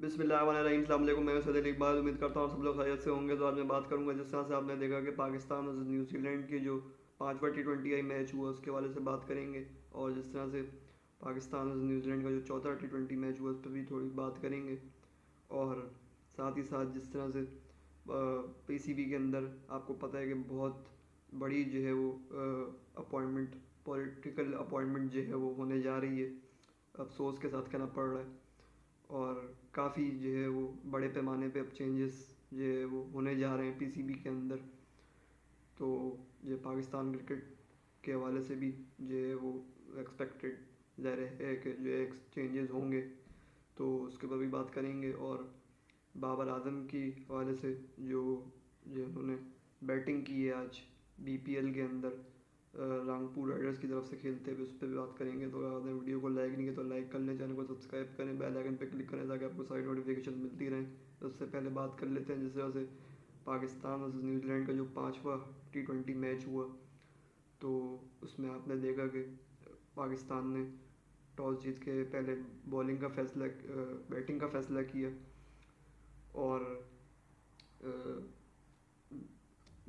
बिस्मिल्लाहिर्रहमानिर्रहीम। अस्सलाम वालेकुम। मैं सैयद इकबाल। उम्मीद करता हूँ सब लोग खैरियत से होंगे। तो आज मैं बात करूँगा जिस तरह से आपने देखा कि पाकिस्तान और न्यूजीलैंड की जो 5वां T20 आई मैच हुआ उसके हवाले से बात करेंगे। और जिस तरह से पाकिस्तान और न्यूजीलैंड का जो चौथा T20 मैच हुआ उस पर भी थोड़ी बात करेंगे। और साथ ही साथ जिस तरह से PCB के अंदर आपको पता है कि बहुत बड़ी जो है वो अपॉइंटमेंट, पॉलिटिकल अपॉइंटमेंट जो है वो होने जा रही है। अफसोस के साथ कहना पड़ रहा है। और काफ़ी जो है वो बड़े पैमाने पे अब चेंजेस जो है वो होने जा रहे हैं PCB के अंदर। तो ये पाकिस्तान क्रिकेट के हवाले से भी जो है वो एक्सपेक्टेड ज़ाहिर है कि जो है चेंजेस होंगे, तो उसके ऊपर भी बात करेंगे। और बाबर आजम की हवाले से जो जो उन्होंने बैटिंग की है आज BPL के अंदर रंगपुर राइडर्स की तरफ से खेलते हुए, उस पर भी बात करेंगे। तो अगर आपने वीडियो को लाइक नहीं किया तो लाइक कर लें, चैनल को सब्सक्राइब करें, बेल आइकन पे क्लिक करें ताकि आपको सारी नोटिफिकेशन मिलती रहें। तो उससे पहले बात कर लेते हैं जिस तरह से पाकिस्तान और न्यूजीलैंड का जो 5वां T20 मैच हुआ, तो उसमें आपने देखा कि पाकिस्तान ने टॉस जीत के पहले बॉलिंग का फैसला बैटिंग का फैसला किया। और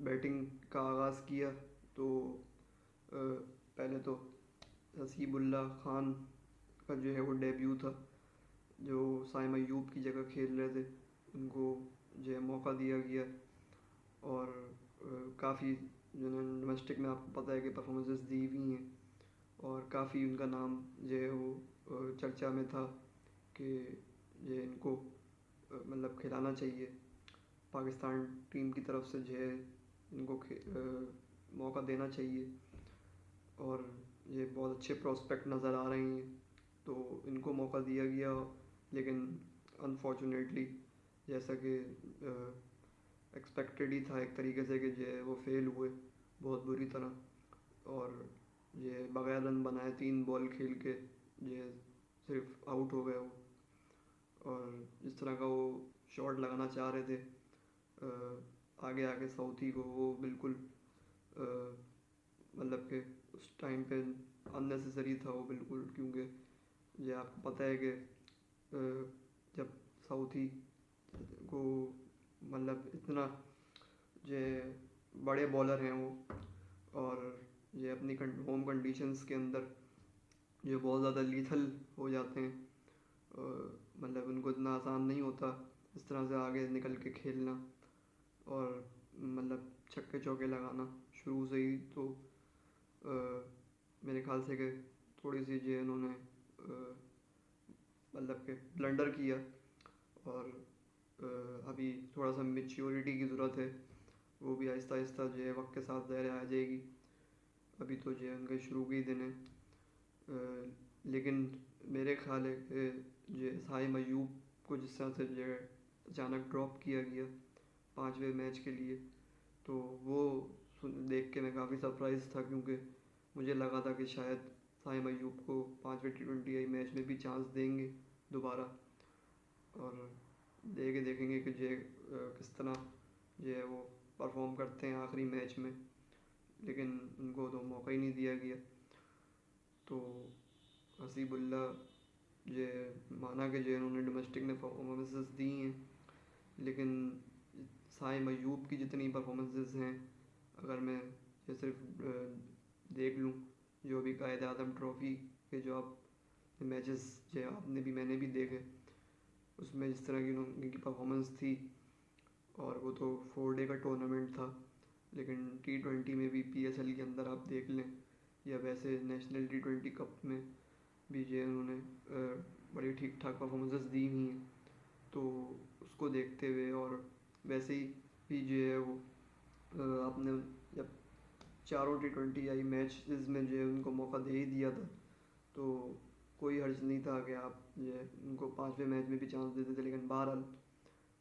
बैटिंग का आगाज़ किया तो पहले तो हसीबुल्ला खान का जो है वो डेब्यू था, जो साइम अयूब की जगह खेल रहे थे। उनको जो है मौका दिया गया। और काफ़ी जिन्होंने डोमेस्टिक में आपको पता है कि परफॉर्मेंसेस दी हुई हैं। और काफ़ी उनका नाम जो है वो चर्चा में था कि जो इनको मतलब खिलाना चाहिए। पाकिस्तान टीम की तरफ से जो है इनको मौका देना चाहिए। और ये बहुत अच्छे प्रोस्पेक्ट नज़र आ रहे हैं, तो इनको मौका दिया गया। लेकिन अनफॉर्चुनेटली जैसा कि एक्सपेक्टेड ही था एक तरीके से कि जो है वो फेल हुए बहुत बुरी तरह। और ये बगैर रन बनाए 3 बॉल खेल के ये सिर्फ आउट हो गए वो। और जिस तरह का वो शॉट लगाना चाह रहे थे आगे आगे साउथी को, वो बिल्कुल मतलब कि उस टाइम पे अननेसेसरी था वो बिल्कुल। क्योंकि ये आपको पता है कि जब साउथी को मतलब इतना जो बड़े बॉलर हैं वो, और ये अपनी होम कंडीशंस के अंदर जो बहुत ज़्यादा लीथल हो जाते हैं, मतलब उनको इतना आसान नहीं होता इस तरह से आगे निकल के खेलना और मतलब छक्के चौके लगाना शुरू से ही। तो मेरे ख्याल से कि थोड़ी सी जो इन्होंने मतलब कि ब्लंडर किया। और अभी थोड़ा सा मेच्योरिटी की ज़रूरत है, वो भी आहिस्ता आहिस्ता जो है वक्त के साथ ज़ाहिर आ जाएगी। अभी तो जो है उनके शुरू के ही दिन है। लेकिन मेरे ख्याल है कि जो साइम अयूब को जिस तरह से जो है अचानक ड्रॉप किया गया 5वें मैच के लिए, तो वो देख के मैं काफ़ी सरप्राइज़ था। क्योंकि मुझे लगा था कि शायद साइम अयूब को 5वें T20 आई मैच में भी चांस देंगे दोबारा। और देखेंगे कि जो किस तरह जो है वो परफॉर्म करते हैं आखिरी मैच में। लेकिन उनको तो मौका ही नहीं दिया गया। तो हसीबुल्ला जो माना कि जो उन्होंने डोमेस्टिक में परफॉर्मेंसेस दी हैं, लेकिन साइम अयूब की जितनी परफॉर्मेंसेस हैं, अगर मैं ये सिर्फ देख लूँ जो भी कायद आज़म ट्रॉफ़ी के जो आप मैचेस जो आपने भी मैंने भी देखे, उसमें जिस तरह की उनकी परफॉर्मेंस थी, और वो तो 4 डे का टूर्नामेंट था। लेकिन T20 में भी PSL के अंदर आप देख लें या वैसे नेशनल T20 कप में भी जो उन्होंने बड़ी ठीक ठाक परफॉर्मेंसेस दी हुई हैं। तो उसको देखते हुए और वैसे ही भी जो है वो आपने जब चारों T20 आई मैच में जो है उनको मौका दे ही दिया था, तो कोई हर्ज नहीं था कि आप जो है उनको 5वें मैच में भी चांस देते थे। लेकिन बहरहाल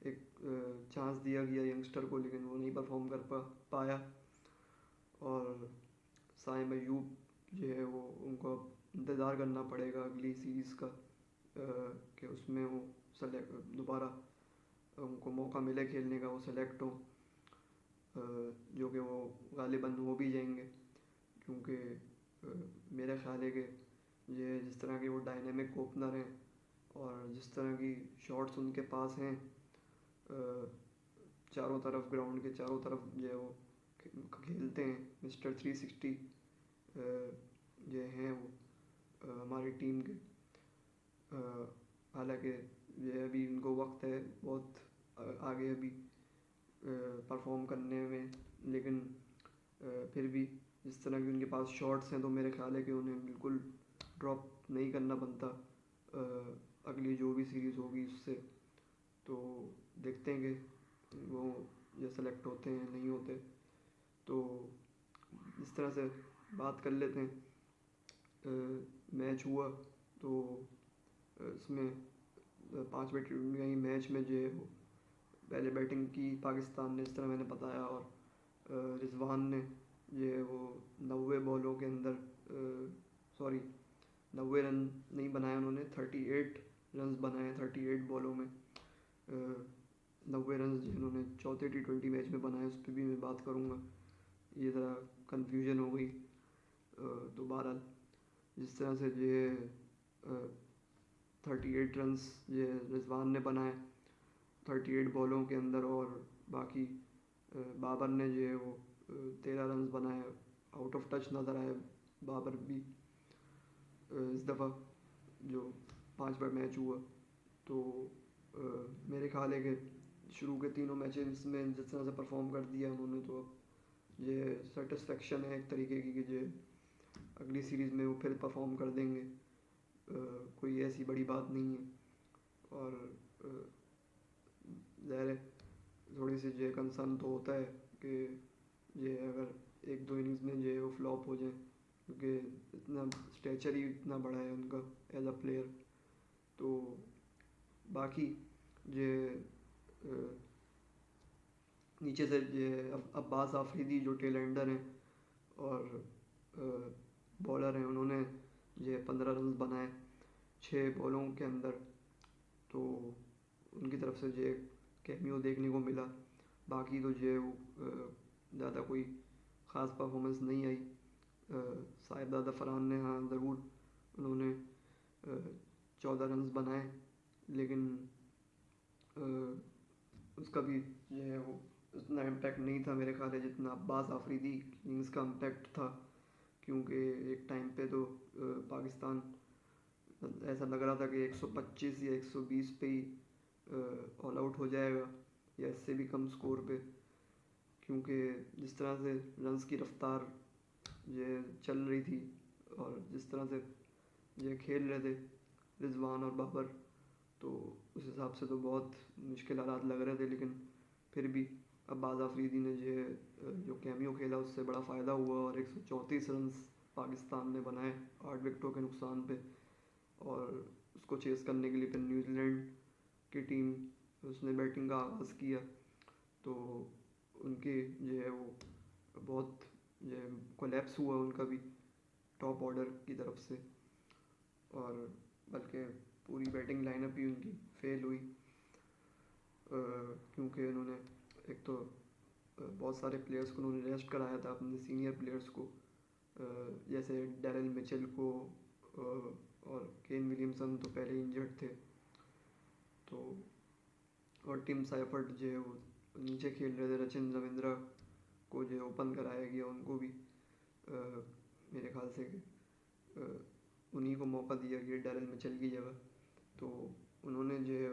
एक चांस दिया गया यंगस्टर को, लेकिन वो नहीं परफॉर्म कर पाया। और साइम अयूब जो है वो उनको इंतज़ार करना पड़ेगा अगली सीरीज़ का कि उसमें वो सेलेक्ट दोबारा उनको मौका मिले खेलने का, वो सेलेक्ट हों, जो कि वो गालिबन हो भी जाएंगे। क्योंकि मेरा ख्याल है कि ये जिस तरह के वो डायनेमिक ओपनर हैं और जिस तरह की शॉट्स उनके पास हैं, चारों तरफ, ग्राउंड के चारों तरफ जो है वो खेलते हैं, मिस्टर 360 जो हैं वो हमारी टीम के। हालांकि ये अभी उनको वक्त है बहुत आगे अभी परफॉर्म करने में, लेकिन फिर भी जिस तरह की उनके पास शॉट्स हैं तो मेरे ख्याल है कि उन्हें बिल्कुल ड्रॉप नहीं करना बनता अगली जो भी सीरीज़ होगी उससे। तो देखते हैं कि वो ये सेलेक्ट होते हैं नहीं होते। तो इस तरह से बात कर लेते हैं। मैच हुआ तो इसमें 5 विकेट गई मैच में जो है वो पहले बैटिंग की पाकिस्तान ने, इस तरह मैंने बताया, और रिजवान ने जो है वो 90 बॉलों के अंदर, सॉरी 90 रन नहीं बनाए उन्होंने, 38 रन बनाए 38 बॉलों में। 90 रन जिन्होंने चौथे T20 मैच में बनाए उस पर भी मैं बात करूँगा, ये ज़रा कन्फ्यूजन हो गई। तो बहरहाल जिस तरह से ये 38 रन्स ये रिजवान ने बनाए 38 बॉलों के अंदर, और बाकी बाबर ने जो है वो 13 रन बनाए। आउट ऑफ टच नज़र आए बाबर भी इस दफ़ा जो 5 बार मैच हुआ। तो मेरे ख्याल है कि शुरू के तीनों मैचेस में जिस तरह से परफॉर्म कर दिया उन्होंने, तो अब ये सेटिस्फेक्शन है एक तरीके की कि जो अगली सीरीज़ में वो फिर परफॉर्म कर देंगे। कोई ऐसी बड़ी बात नहीं है। और ज़ाहिर है थोड़ी सी जो कंसर्न तो होता है कि ये अगर एक दो इनिंग्स में जो वो फ्लॉप हो जाए, क्योंकि इतना स्टेचर ही इतना बड़ा है उनका एज अ प्लेयर। तो बाकी ये नीचे से ये अब्बास आफरीदी जो टेल एंडर हैं और बॉलर हैं, उन्होंने ये 15 रन बनाए 6 बॉलों के अंदर। तो उनकी तरफ से जो कैमियो देखने को मिला। बाकी तो जो ज़्यादा कोई ख़ास परफॉर्मेंस नहीं आई। साहिबजादा फरहान ने हाँ ज़रूर उन्होंने 14 रन बनाए, लेकिन उसका भी जो है वो उतना इम्पैक्ट नहीं था मेरे ख्याल है जितना अब्बास आफरीदी इनिंग्स का इम्पैक्ट था। क्योंकि एक टाइम पे तो पाकिस्तान ऐसा लग रहा था कि 125 या 120 पे ही ऑल आउट हो जाएगा या इससे भी कम स्कोर पे, क्योंकि जिस तरह से रन्स की रफ्तार ये चल रही थी और जिस तरह से ये खेल रहे थे रिजवान और बाबर, तो उस हिसाब से तो बहुत मुश्किल हालात लग रहे थे। लेकिन फिर भी अब्बास आफरीदी ने जो कैमियो खेला उससे बड़ा फ़ायदा हुआ और 134 रन पाकिस्तान ने बनाए 8 विकेटों के नुकसान पे। और उसको चेस करने के लिए फिर न्यूजीलैंड की टीम उसने बैटिंग का आगाज़ किया, तो उनके जो है वो बहुत जो कोलैप्स हुआ उनका भी टॉप ऑर्डर की तरफ से, और बल्कि पूरी बैटिंग लाइनअप ही उनकी फेल हुई। क्योंकि उन्होंने एक तो बहुत सारे प्लेयर्स को उन्होंने रेस्ट कराया था, अपने सीनियर प्लेयर्स को, जैसे डैरेल मिचेल को, और केन विलियमसन तो पहले इंजर्ड थे। तो और टिम साइफर्ट जो है वो नीचे खेल रहे थे, रचिन रविंद्रा को जो ओपन कराया गया उनको भी मेरे ख्याल से उन्हीं को मौका दिया गया डैरेल मिचेल की जगह। तो उन्होंने जो है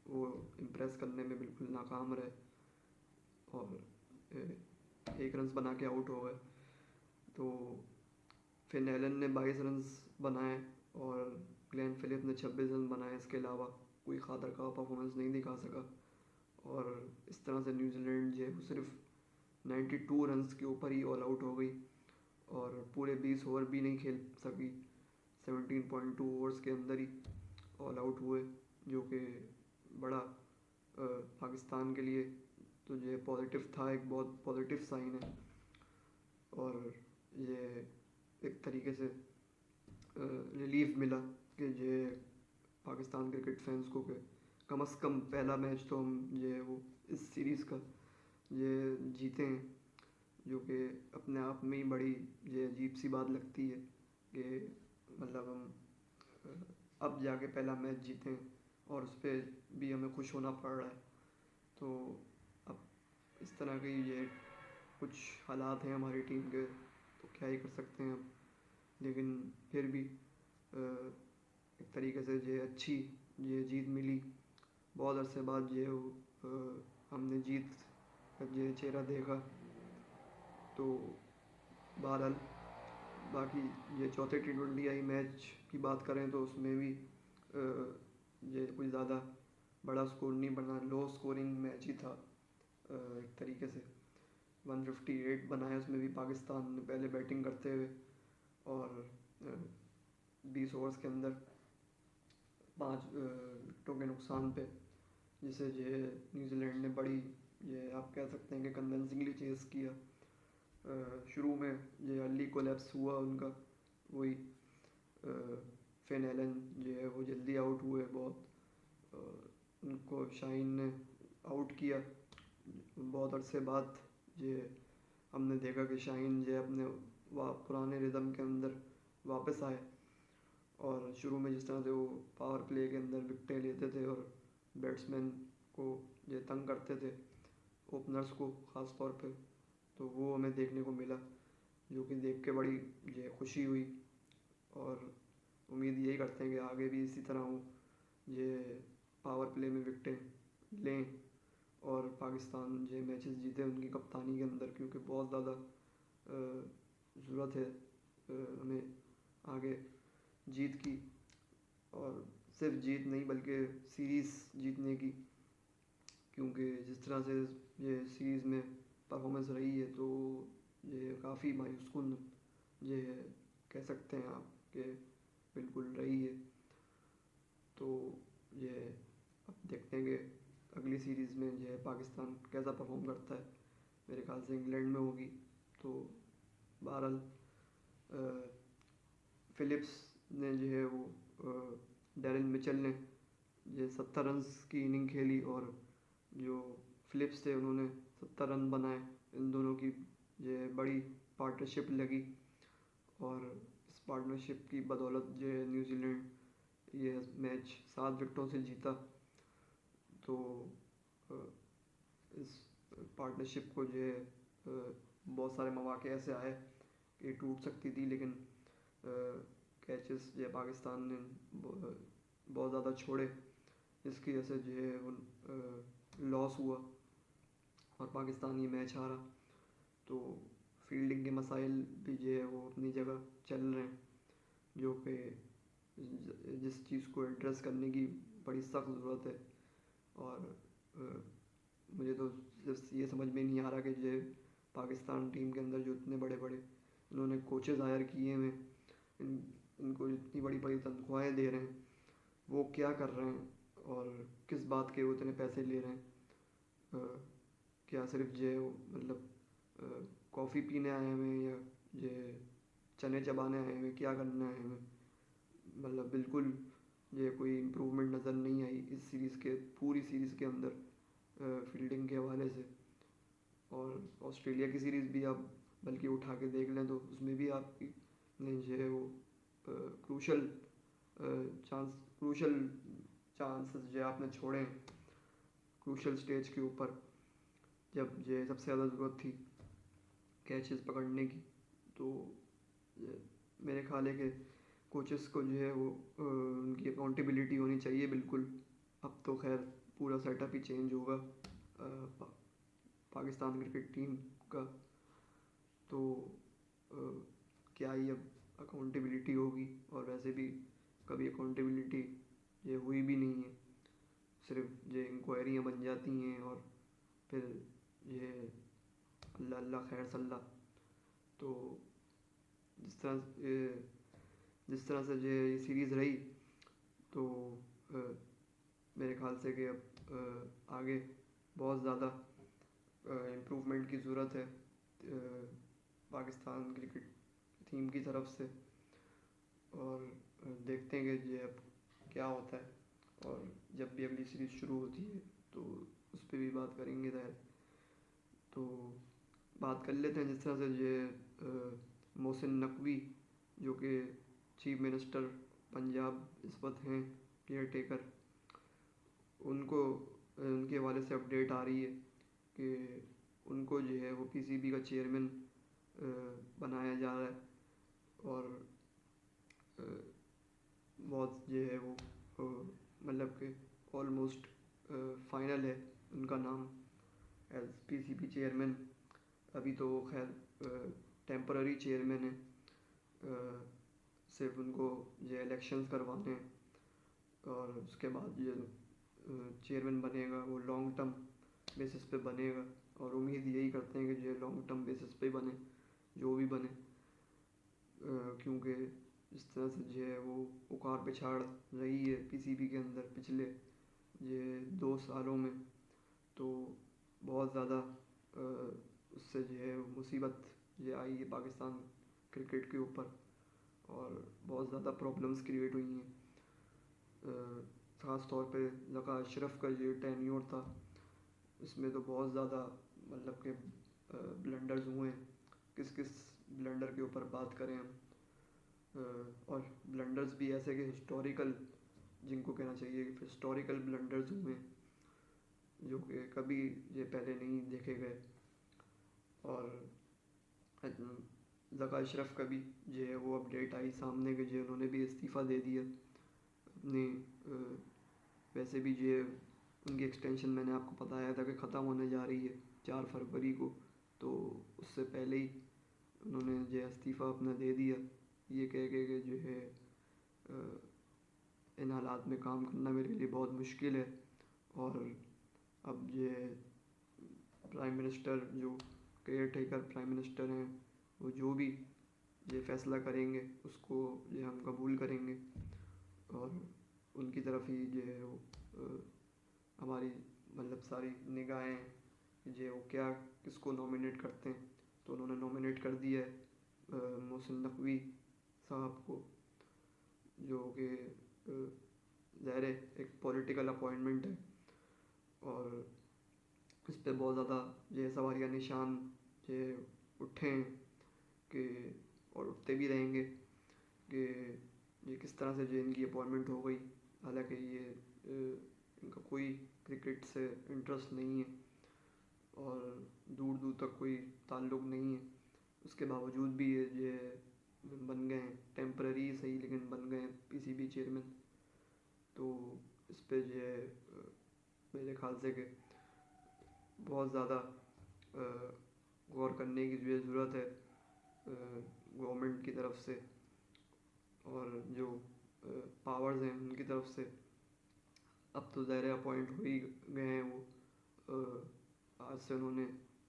वो इम्प्रेस करने में बिल्कुल नाकाम रहे और 1 रन बना के आउट हो गए। तो फिन एलन ने 22 रन बनाए और ग्लेन फिलिप ने 26 रन बनाए। इसके अलावा कोई खातर का परफॉर्मेंस नहीं दिखा सका, और इस तरह से न्यूजीलैंड जो है वो सिर्फ 92 रन के ऊपर ही ऑल आउट हो गई और पूरे 20 ओवर भी नहीं खेल सकी। 17.2 ओवर्स के अंदर ही ऑल आउट हुए, जो कि बड़ा पाकिस्तान के लिए तो ये पॉजिटिव था, एक बहुत पॉजिटिव साइन है। और ये एक तरीके से रिलीफ मिला कि ये पाकिस्तान क्रिकेट फैंस को कि कम से कम पहला मैच तो हम ये वो इस सीरीज़ का ये जीते हैं, जो कि अपने आप में ही बड़ी ये अजीब सी बात लगती है कि मतलब हम अब जाके पहला मैच जीते और उस पर भी हमें खुश होना पड़ रहा है। तो अब इस तरह के ये कुछ हालात हैं हमारी टीम के, तो क्या ही कर सकते हैं अब। लेकिन फिर भी एक तरीके से ये अच्छी ये जीत मिली। बहुत अरसे बाद ये हमने जीत का ये चेहरा देखा। तो बहरहाल बाकी ये चौथे T20 मैच की बात करें तो उसमें भी ये कोई ज़्यादा बड़ा स्कोर नहीं बना, लो स्कोरिंग मैच ही था। एक तरीके से 158 बनाया, उसमें भी पाकिस्तान ने पहले बैटिंग करते हुए, और 20 ओवर्स के अंदर 5 विकेटों के नुकसान पे, जिसे ये न्यूजीलैंड ने बड़ी ये आप कह सकते हैं कि कन्विंसिंगली चेस किया। शुरू में ये अर्ली कोलैप्स हुआ उनका, वही फिन एलन जो है वो जल्दी आउट हुए बहुत, उनको शाहीन ने आउट किया। बहुत अरसे बाद ये हमने देखा कि शाहीन जो अपने पुराने रिदम के अंदर वापस आए, और शुरू में जिस तरह से वो पावर प्ले के अंदर विकेटें लेते थे और बैट्समैन को ये तंग करते थे, ओपनर्स को ख़ास तौर पे, तो वो हमें देखने को मिला, जो कि देख के बड़ी ये खुशी हुई। और उम्मीद यही करते हैं कि आगे भी इसी तरह हो, ये पावर प्ले में विकेटें लें और पाकिस्तान ये मैचेस जीते उनकी कप्तानी के अंदर, क्योंकि बहुत ज़्यादा ज़रूरत है हमें आगे जीत की, और सिर्फ जीत नहीं बल्कि सीरीज़ जीतने की, क्योंकि जिस तरह से ये सीरीज़ में परफॉर्मेंस रही है तो ये काफ़ी मायूस कुन ये कह सकते हैं आप कि बिल्कुल रही है। तो ये अब देखते हैं कि अगली सीरीज़ में जो है पाकिस्तान कैसा परफॉर्म करता है। मेरे ख्याल से इंग्लैंड में होगी। तो बहरहाल फिलिप्स ने जो है वो डैरेन मिचेल ने ये 70 रन की इनिंग खेली, और जो फिलिप्स थे उन्होंने 70 रन बनाए। इन दोनों की ये बड़ी पार्टनरशिप लगी, और इस पार्टनरशिप की बदौलत जो न्यूजीलैंड ये मैच 7 विकेटों से जीता। तो इस पार्टनरशिप को जो है बहुत सारे मौके ऐसे आए कि टूट सकती थी, लेकिन कैचेस जो पाकिस्तान ने बहुत ज़्यादा छोड़े, इसकी वजह से जो है वो लॉस हुआ और पाकिस्तान ये मैच हारा। तो फील्डिंग के मसाइल भी जो है वो अपनी जगह चल रहे हैं, जो कि जिस चीज़ को एड्रेस करने की बड़ी सख्त ज़रूरत है। और मुझे तो सिर्फ ये समझ में नहीं आ रहा कि जो पाकिस्तान टीम के अंदर जो इतने बड़े बड़े इन्होंने कोचेज़ हायर किए हैं, इनको इतनी बड़ी बड़ी तनख्वाहें दे रहे हैं, वो क्या कर रहे हैं और किस बात के वो इतने पैसे ले रहे हैं। क्या सिर्फ जो मतलब कॉफ़ी पीने आए हुए हैं, या ये चने चबाने आए हुए, क्या करने आए हुए। मतलब बिल्कुल ये कोई इम्प्रूवमेंट नज़र नहीं आई इस सीरीज़ के पूरी सीरीज़ के अंदर फील्डिंग के हवाले से। और ऑस्ट्रेलिया की सीरीज़ भी आप बल्कि उठा के देख लें तो उसमें भी आपकी जो है वो क्रूशल चांसेस जो आपने छोड़े क्रूशल स्टेज के ऊपर, जब ये सबसे ज़्यादा ज़रूरत थी कैचेस पकड़ने की। तो मेरे ख्याल है कि कोचेस को जो है वो उनकी अकाउंटेबिलिटी होनी चाहिए बिल्कुल। अब तो खैर पूरा सेटअप ही चेंज होगा पाकिस्तान क्रिकेट टीम का, तो क्या ही अब अकाउंटेबिलिटी होगी। और वैसे भी कभी अकाउंटेबिलिटी ये हुई भी नहीं है, सिर्फ ये इंक्वायरियाँ बन जाती हैं और फिर ये अल्लाह अल्लाह खैर सल्ला। तो जिस तरह से ये सीरीज़ रही, तो मेरे ख्याल से कि अब आगे बहुत ज़्यादा इम्प्रूवमेंट की ज़रूरत है पाकिस्तान क्रिकेट टीम की तरफ से। और देखते हैं कि ये अब क्या होता है, और जब भी अगली सीरीज़ शुरू होती है तो उस पर भी बात करेंगे ज़ाहिर। तो बात कर लेते हैं जिस तरह से ये मोहसिन नकवी जो कि चीफ मिनिस्टर पंजाब इस वक्त हैं केयर टेकर, उनको उनके हवाले से अपडेट आ रही है कि उनको जो है वो पीसीबी का चेयरमैन बनाया जा रहा है। और अ, बहुत जो है वो मतलब कि ऑलमोस्ट फाइनल है उनका नाम एज पीसीबी चेयरमैन। अभी तो वो खैर टेम्पररी चेयरमैन है, सिर्फ उनको ये इलेक्शंस करवाने हैं और उसके बाद ये चेयरमैन बनेगा वो लॉन्ग टर्म बेसिस पे बनेगा। और उम्मीद यही करते हैं कि जो लॉन्ग टर्म बेसिस पे बने, जो भी बने, क्योंकि जिस तरह से जो है वो उखाड़ पिछाड़ रही है पीसीबी के अंदर पिछले ये 2 सालों में, तो बहुत ज़्यादा उससे जो है मुसीबत ये आई है पाकिस्तान क्रिकेट के ऊपर और बहुत ज़्यादा प्रॉब्लम्स क्रिएट हुई हैं। ख़ास तौर पे ज़का अशरफ का जो टेन्योर था इसमें तो बहुत ज़्यादा मतलब कि ब्लंडर्स हुए हैं। किस किस ब्लंडर के ऊपर बात करें हम, और ब्लंडर्स भी ऐसे कि हिस्टोरिकल, जिनको कहना चाहिए हिस्टोरिकल ब्लंडर्स हुए जो कि कभी ये पहले नहीं देखे गए। और ज़का अशरफ का भी जो है वो अपडेट आई सामने कि जो उन्होंने भी इस्तीफ़ा दे दिया अपनी। वैसे भी जो उनकी एक्सटेंशन मैंने आपको बताया था कि ख़त्म होने जा रही है 4 फरवरी को, तो उससे पहले ही उन्होंने जो इस्तीफ़ा अपना दे दिया, ये कह के कि जो है इन हालात में काम करना मेरे लिए बहुत मुश्किल है। और अब ये प्राइम मिनिस्टर जो केयर टेकर प्राइम मिनिस्टर हैं वो जो भी ये फ़ैसला करेंगे उसको ये हम कबूल करेंगे और उनकी तरफ ही जो है वो हमारी मतलब सारी निगाहें जो वो क्या किसको नॉमिनेट करते हैं। तो उन्होंने नॉमिनेट कर दिया है मोहसिन नकवी साहब को, जो कि ज़ाहिर है एक पॉलिटिकल अपॉइंटमेंट है और इस पर बहुत ज़्यादा ये सवालिया निशान ये उठे हैं कि और उठते भी रहेंगे कि ये किस तरह से जो इनकी अपॉइंटमेंट हो गई। हालांकि ये इनका कोई क्रिकेट से इंटरेस्ट नहीं है और दूर दूर तक कोई ताल्लुक़ नहीं है, उसके बावजूद भी ये बन गए हैं टेम्पररी सही लेकिन बन गए हैं पीसीबी चेयरमैन। तो इस पे जो है मेरे ख्याल से कि बहुत ज़्यादा गौर करने की जो ज़रूरत है गवर्नमेंट की तरफ से और जो पावर्स हैं उनकी तरफ से। अब तो ज़ाहिर अपॉइंट हो ही गए हैं वो, आज से उन्होंने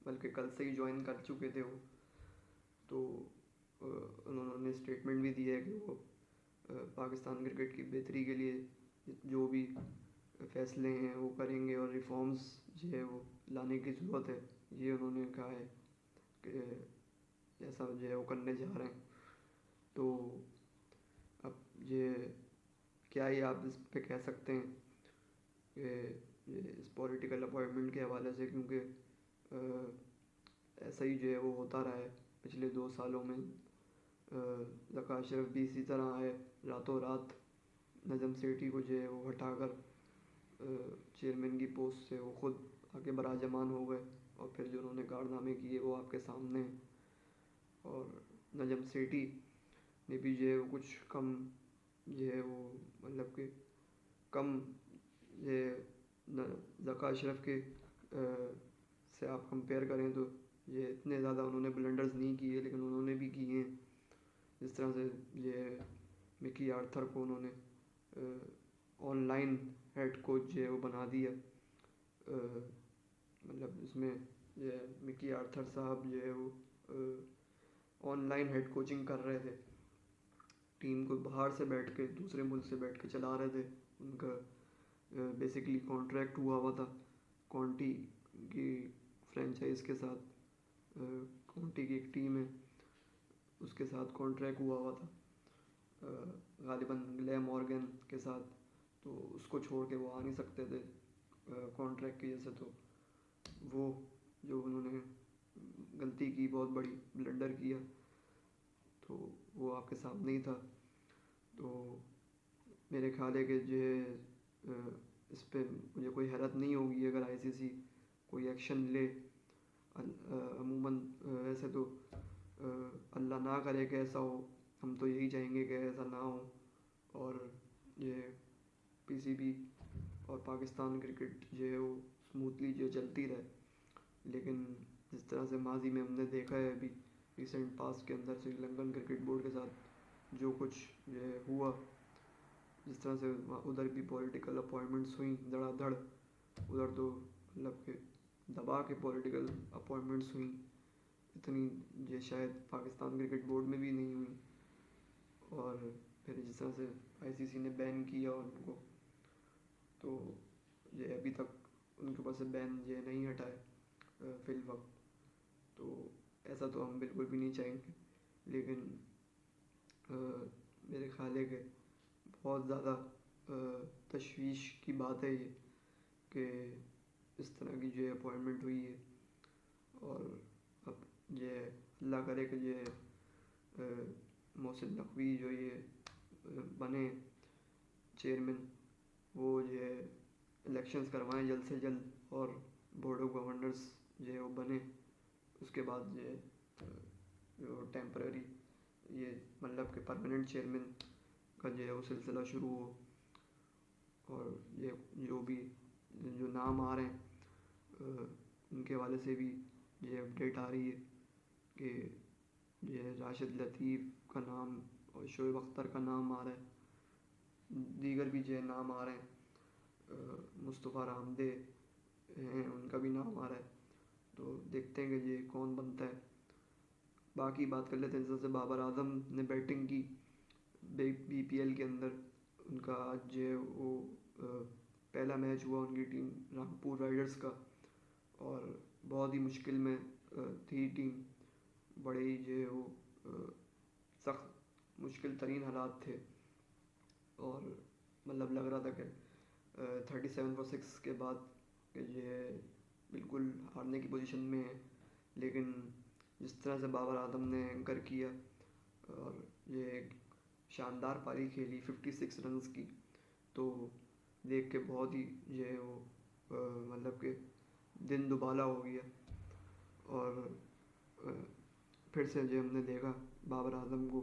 बल्कि कल से ही ज्वाइन कर चुके थे वो। तो उन्होंने स्टेटमेंट भी दिया है कि वो पाकिस्तान क्रिकेट की बेहतरी के लिए जो भी फैसले हैं वो करेंगे और रिफॉर्म्स जो है वो लाने की ज़रूरत है, ये उन्होंने कहा है कि ऐसा जो है वो करने जा रहे हैं। तो अब ये क्या ही आप इस पे कह सकते हैं कि ये इस पॉलिटिकल अपॉइंटमेंट के हवाले से, क्योंकि ऐसा ही जो है वो होता रहा है पिछले 2 सालों में। ज़का अशरफ भी इसी तरह आए, रातों रात नजम सेठी को जो है वो हटाकर चेयरमैन की पोस्ट से वो खुद आके बराजमान हो गए और फिर जो उन्होंने कारनामे किए वो आपके सामने हैं। और नजम सेठी ने भी जो है वो कुछ कम जो है वो मतलब कि कम ये ज़का अशरफ के से आप कंपेयर करें तो ये इतने ज़्यादा उन्होंने ब्लंडर्स नहीं किए, लेकिन उन्होंने भी किए हैं। जिस तरह से ये मिकी आर्थर को उन्होंने ऑनलाइन हेड कोच जो है वो बना दिया, मतलब इसमें ये मिकी आर्थर साहब जो है वो ऑनलाइन हेड कोचिंग कर रहे थे, टीम को बाहर से बैठ के दूसरे मुल्क से बैठ के चला रहे थे। उनका बेसिकली कॉन्ट्रैक्ट हुआ था कॉन्टी की फ्रेंचाइज के साथ, कॉन्टी की एक टीम है उसके साथ कॉन्ट्रैक्ट हुआ था गालिबन ग्लेम मॉर्गन के साथ, तो उसको छोड़ के वो आ नहीं सकते थे कॉन्ट्रैक्ट की वजह से। तो वो जो उन्होंने गलती की, बहुत बड़ी ब्लंडर किया, तो वो आपके सामने ही था। तो मेरे ख्याल है कि जो है इस पे मुझे कोई हैरत नहीं होगी अगर आईसीसी कोई एक्शन ले। अमूमन वैसे तो अल्लाह ना करे कि ऐसा हो, हम तो यही चाहेंगे कि ऐसा ना हो और ये पीसीबी और पाकिस्तान क्रिकेट जो है वो स्मूथली जो चलती रहे। लेकिन जिस तरह से माजी में हमने देखा है अभी रिसेंट पास्ट के अंदर श्रीलंकन क्रिकेट बोर्ड के साथ जो कुछ जो है हुआ, जिस तरह से उधर भी पॉलिटिकल अपॉइंटमेंट्स हुई धड़ाधड़, उधर तो मतलब के दबा के पॉलिटिकल अपॉइंटमेंट्स हुई, इतनी ये शायद पाकिस्तान क्रिकेट बोर्ड में भी नहीं हुई। और फिर जिस तरह से आईसीसी ने बैन किया उनको, तो ये अभी तक उनके ऊपर से बैन ये नहीं हटा है फिल वक्त। तो ऐसा तो हम बिल्कुल भी नहीं चाहेंगे। लेकिन अ, मेरे ख्याल है कि बहुत ज़्यादा तशवीश की बात है ये कि इस तरह की जो अपॉइंटमेंट हुई है। और अब ये अल्लाह करे कि ये मोहसिन नकवी जो ये बने चेयरमैन, वो जो है इलेक्शंस करवाएं जल्द से जल्द और बोर्ड ऑफ गवर्नर्स जो है वो बने। उसके बाद जो है जो टेम्पररी ये मतलब के परमानेंट चेयरमैन का जो है वो सिलसिला शुरू हो। और ये जो भी जो नाम आ रहे हैं उनके वाले से भी ये अपडेट आ रही है कि ये राशिद लतीफ़ का नाम और शोएब अख्तर का नाम आ रहा है, दीगर भी जो नाम आ रहे हैं, मुस्तफ़ा रामदे हैं उनका भी नाम आ रहा है। तो देखते हैं कि ये कौन बनता है। बाकी बात कर लेते हैं जैसे बाबर आजम ने बैटिंग की बीपीएल के अंदर, उनका आज जो है वो पहला मैच हुआ उनकी टीम रामपुर राइडर्स का, और बहुत ही मुश्किल में थी टीम, बड़े ही जो है वो सख्त मुश्किल तरीन हालात थे। और मतलब लग रहा था कि 37 for 6 के बाद कि ये बिल्कुल हारने की पोजीशन में है। लेकिन जिस तरह से बाबर आजम ने एंकर किया और ये एक शानदार पारी खेली 56 रन्स की, तो देख के बहुत ही जो है वो मतलब कि दिन दुबाला हो गया। और अ, फिर से जो हमने देखा बाबर आजम को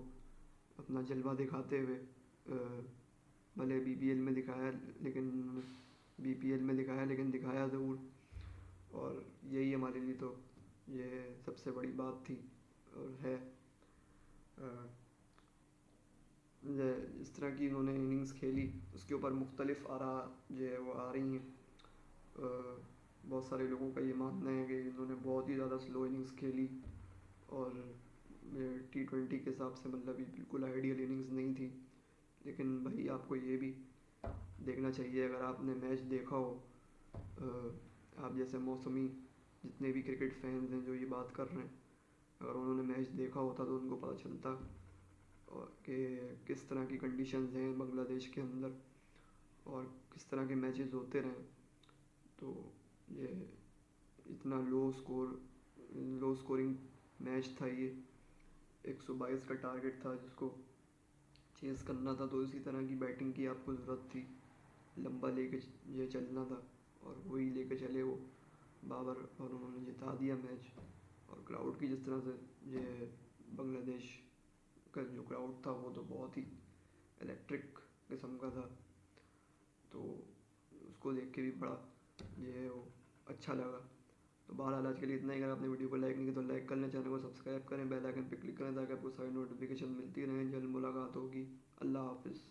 अपना जलवा दिखाते हुए, भले बीपीएल में दिखाया लेकिन बीपीएल में दिखाया लेकिन दिखाया ज़रूर। और यही हमारे लिए तो ये सबसे बड़ी बात थी और है। इस तरह की इन्होंने इनिंग्स खेली उसके ऊपर मुख्तलिफ आरा जो है वो आ रही हैं। बहुत सारे लोगों का ये मानना है कि इन्होंने बहुत ही ज़्यादा स्लो इनिंग्स खेली और T20 के हिसाब से मतलब ये बिल्कुल आइडियल इनिंग्स नहीं थी। लेकिन भाई आपको ये भी देखना चाहिए, अगर आपने मैच देखा हो, आप जैसे मौसमी जितने भी क्रिकेट फैंस हैं जो ये बात कर रहे हैं, अगर उन्होंने मैच देखा होता तो उनको पता चलता और कि किस तरह की कंडीशंस हैं बांग्लादेश के अंदर और किस तरह के मैचेस होते रहे। तो ये इतना लो स्कोरिंग मैच था ये, 122 का टारगेट था जिसको चेज़ करना था, तो इसी तरह की बैटिंग की आपको ज़रूरत थी, लंबा लेके ये चलना था और वही लेके चले वो बाबर और उन्होंने जिता दिया मैच। और क्राउड की जिस तरह से ये बांग्लादेश का जो क्राउड था वो तो बहुत ही इलेक्ट्रिक किस्म का था, तो उसको देख के भी बड़ा ये वो अच्छा लगा। तो बहरहाल आज के लिए इतना ही। अगर आपने वीडियो को लाइक नहीं किया तो लाइक कर लें, चैनल को सब्सक्राइब करें, बेल आइकन पर क्लिक करें ताकि आपको सारी नोटिफिकेशन मिलती रहें। जल्द मुलाकात होगी। अल्लाह हाफिज़।